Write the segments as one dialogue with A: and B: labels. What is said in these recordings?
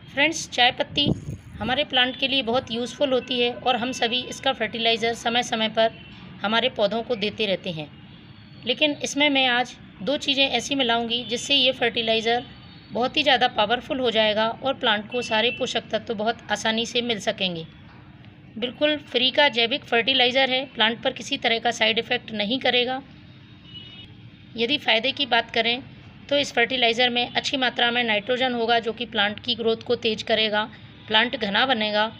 A: Friends, चाय पत्ती हमारे प्लांट के लिए बहुत यूज़फुल होती है और हम सभी इसका फर्टिलाइज़र समय समय पर हमारे पौधों को देते रहते हैं। लेकिन इसमें मैं आज दो चीज़ें ऐसी मिलाऊंगी जिससे ये फर्टिलाइज़र बहुत ही ज़्यादा पावरफुल हो जाएगा और प्लांट को सारे पोषक तत्व बहुत आसानी से मिल सकेंगे। बिल्कुल फ्री का जैविक फर्टिलाइज़र है, प्लांट पर किसी तरह का साइड इफ़ेक्ट नहीं करेगा। यदि फ़ायदे की बात करें तो इस फर्टिलाइज़र में अच्छी मात्रा में नाइट्रोजन होगा जो कि प्लांट की ग्रोथ को तेज़ करेगा, प्लांट घना बनेगा।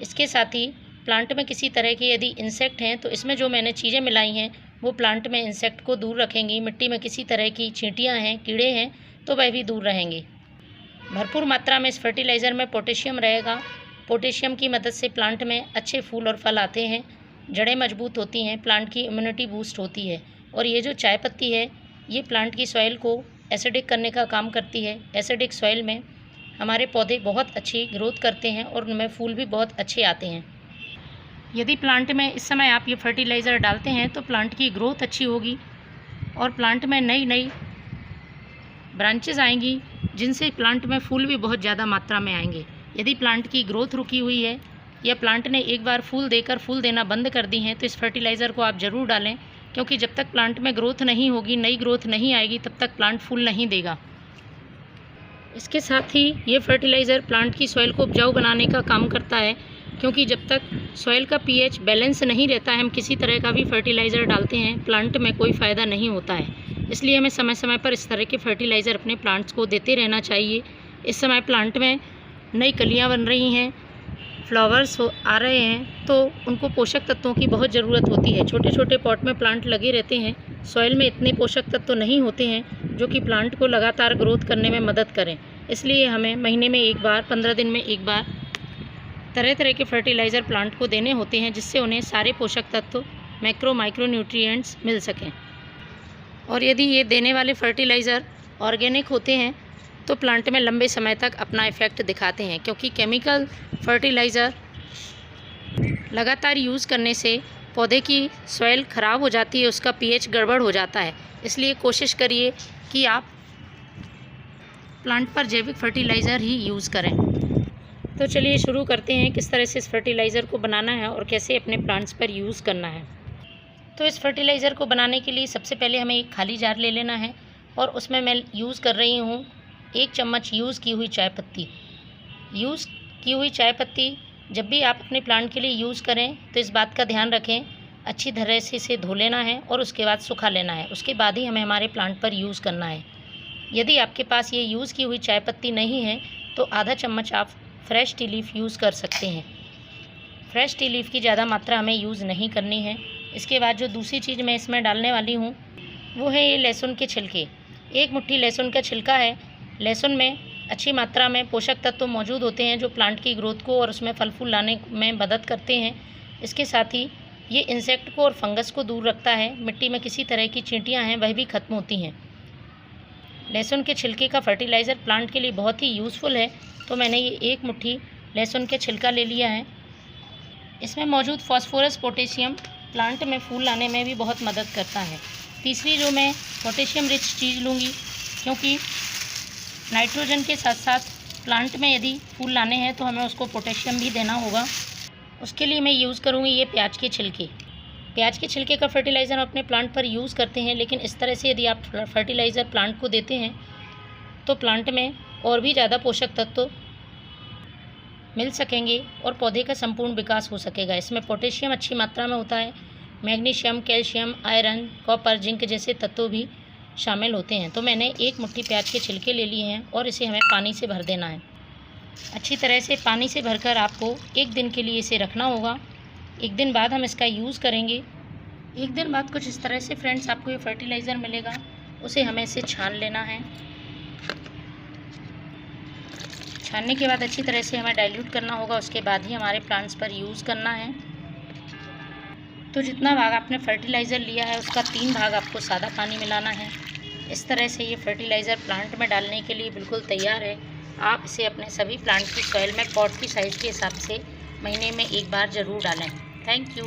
A: इसके साथ ही प्लांट में किसी तरह के यदि इंसेक्ट हैं तो इसमें जो मैंने चीज़ें मिलाई हैं वो प्लांट में इंसेक्ट को दूर रखेंगी। मिट्टी में किसी तरह की चींटियाँ हैं, कीड़े हैं तो वह भी दूर रहेंगे। भरपूर मात्रा में इस फर्टिलाइज़र में पोटेशियम रहेगा। पोटेशियम की मदद से प्लांट में अच्छे फूल और फल आते हैं, जड़ें मजबूत होती हैं, प्लांट की इम्यूनिटी बूस्ट होती है। और ये जो चाय पत्ती है ये प्लांट की सॉइल को एसिडिक करने का काम करती है। एसिडिक सॉइल में हमारे पौधे बहुत अच्छी ग्रोथ करते हैं और उनमें फूल भी बहुत अच्छे आते हैं। यदि प्लांट में इस समय आप ये फर्टिलाइज़र डालते हैं तो प्लांट की ग्रोथ अच्छी होगी और प्लांट में नई नई ब्रांचेस आएंगी जिनसे प्लांट में फूल भी बहुत ज़्यादा मात्रा में आएंगे। यदि प्लांट की ग्रोथ रुकी हुई है या प्लांट ने एक बार फूल देकर फूल देना बंद कर दी हैं तो इस फर्टिलाइज़र को आप ज़रूर डालें, क्योंकि जब तक प्लांट में ग्रोथ नहीं होगी, नई ग्रोथ नहीं आएगी, तब तक प्लांट फूल नहीं देगा। इसके साथ ही ये फर्टिलाइज़र प्लांट की सॉइल को उपजाऊ बनाने का काम करता है, क्योंकि जब तक सॉइल का पीएच बैलेंस नहीं रहता है, हम किसी तरह का भी फर्टिलाइज़र डालते हैं, प्लांट में कोई फ़ायदा नहीं होता है। इसलिए हमें समय समय पर इस तरह के फर्टिलाइज़र अपने प्लांट्स को देते रहना चाहिए। इस समय प्लांट में नई कलियाँ बन रही हैं, फ्लावर्स आ रहे हैं, तो उनको पोषक तत्वों की बहुत ज़रूरत होती है। छोटे छोटे पॉट में प्लांट लगे रहते हैं, सॉइल में इतने पोषक तत्व नहीं होते हैं जो कि प्लांट को लगातार ग्रोथ करने में मदद करें। इसलिए हमें महीने में एक बार, 15 दिन में एक बार तरह तरह के फर्टिलाइज़र प्लांट को देने होते हैं, जिससे उन्हें सारे पोषक तत्व, मैक्रो माइक्रो न्यूट्रिएंट्स मिल सकें। और यदि ये देने वाले फर्टिलाइज़र ऑर्गेनिक होते हैं तो प्लांट में लंबे समय तक अपना इफ़ेक्ट दिखाते हैं, क्योंकि केमिकल फर्टिलाइज़र लगातार यूज़ करने से पौधे की सॉइल ख़राब हो जाती है, उसका पीएच गड़बड़ हो जाता है। इसलिए कोशिश करिए कि आप प्लांट पर जैविक फर्टिलाइज़र ही यूज़ करें। तो चलिए शुरू करते हैं किस तरह से इस फर्टिलाइज़र को बनाना है और कैसे अपने प्लांट्स पर यूज़ करना है। तो इस फर्टिलाइज़र को बनाने के लिए सबसे पहले हमें एक खाली जार ले लेना है और उसमें मैं यूज़ कर रही हूँ 1 चम्मच यूज़ की हुई चाय पत्ती। यूज़ की हुई चाय पत्ती जब भी आप अपने प्लांट के लिए यूज़ करें तो इस बात का ध्यान रखें, अच्छी तरह से इसे धो लेना है और उसके बाद सुखा लेना है। उसके बाद ही हमें हमारे प्लांट पर यूज़ करना है। यदि आपके पास ये यूज़ की हुई चाय पत्ती नहीं है तो आधा चम्मच आप फ्रेश टी लीफ यूज़ कर सकते हैं। फ्रेश टी लीफ की ज़्यादा मात्रा हमें यूज़ नहीं करनी है। इसके बाद जो दूसरी चीज़ मैं इसमें डालने वाली हूँ वो है ये लहसुन के छिलके। 1 मुट्ठी लहसुन का छिलका है। लहसुन में अच्छी मात्रा में पोषक तत्व मौजूद होते हैं जो प्लांट की ग्रोथ को और उसमें फल फूल लाने में मदद करते हैं। इसके साथ ही ये इंसेक्ट को और फंगस को दूर रखता है। मिट्टी में किसी तरह की चींटियाँ हैं वह भी ख़त्म होती हैं। लहसुन के छिलके का फर्टिलाइज़र प्लांट के लिए बहुत ही यूज़फुल है, तो मैंने ये 1 मुट्ठी लहसुन के छिलका ले लिया है। इसमें मौजूद फॉस्फोरस पोटेशियम प्लांट में फूल लाने में भी बहुत मदद करता है। तीसरी जो मैं पोटेशियम रिच चीज़ लूँगी, क्योंकि नाइट्रोजन के साथ साथ प्लांट में यदि फूल लाने हैं तो हमें उसको पोटेशियम भी देना होगा। उसके लिए मैं यूज़ करूँगी ये प्याज के छिलके। प्याज के छिलके का फर्टिलाइज़र अपने प्लांट पर यूज़ करते हैं, लेकिन इस तरह से यदि आप फर्टिलाइज़र प्लांट को देते हैं तो प्लांट में और भी ज़्यादा पोषक तत्व मिल सकेंगे और पौधे का संपूर्ण विकास हो सकेगा। इसमें पोटेशियम अच्छी मात्रा में होता है, magnesium, calcium, iron, copper, zinc जैसे तत्व भी शामिल होते हैं। तो मैंने 1 मुट्ठी प्याज के छिलके ले लिए हैं और इसे हमें पानी से भर देना है। अच्छी तरह से पानी से भरकर आपको 1 दिन के लिए इसे रखना होगा। 1 दिन बाद हम इसका यूज़ करेंगे। 1 दिन बाद कुछ इस तरह से फ्रेंड्स आपको ये फर्टिलाइज़र मिलेगा, उसे हमें इसे छान लेना है। छानने के बाद अच्छी तरह से हमें डाइल्यूट करना होगा, उसके बाद ही हमारे प्लांट्स पर यूज़ करना है। तो जितना भाग आपने फर्टिलाइज़र लिया है उसका 3 भाग आपको सादा पानी मिलाना है। इस तरह से ये फर्टिलाइज़र प्लांट में डालने के लिए बिल्कुल तैयार है। आप इसे अपने सभी प्लांट की सॉइल में पॉट की साइज़ के हिसाब से महीने में एक बार ज़रूर डालें। Thank you.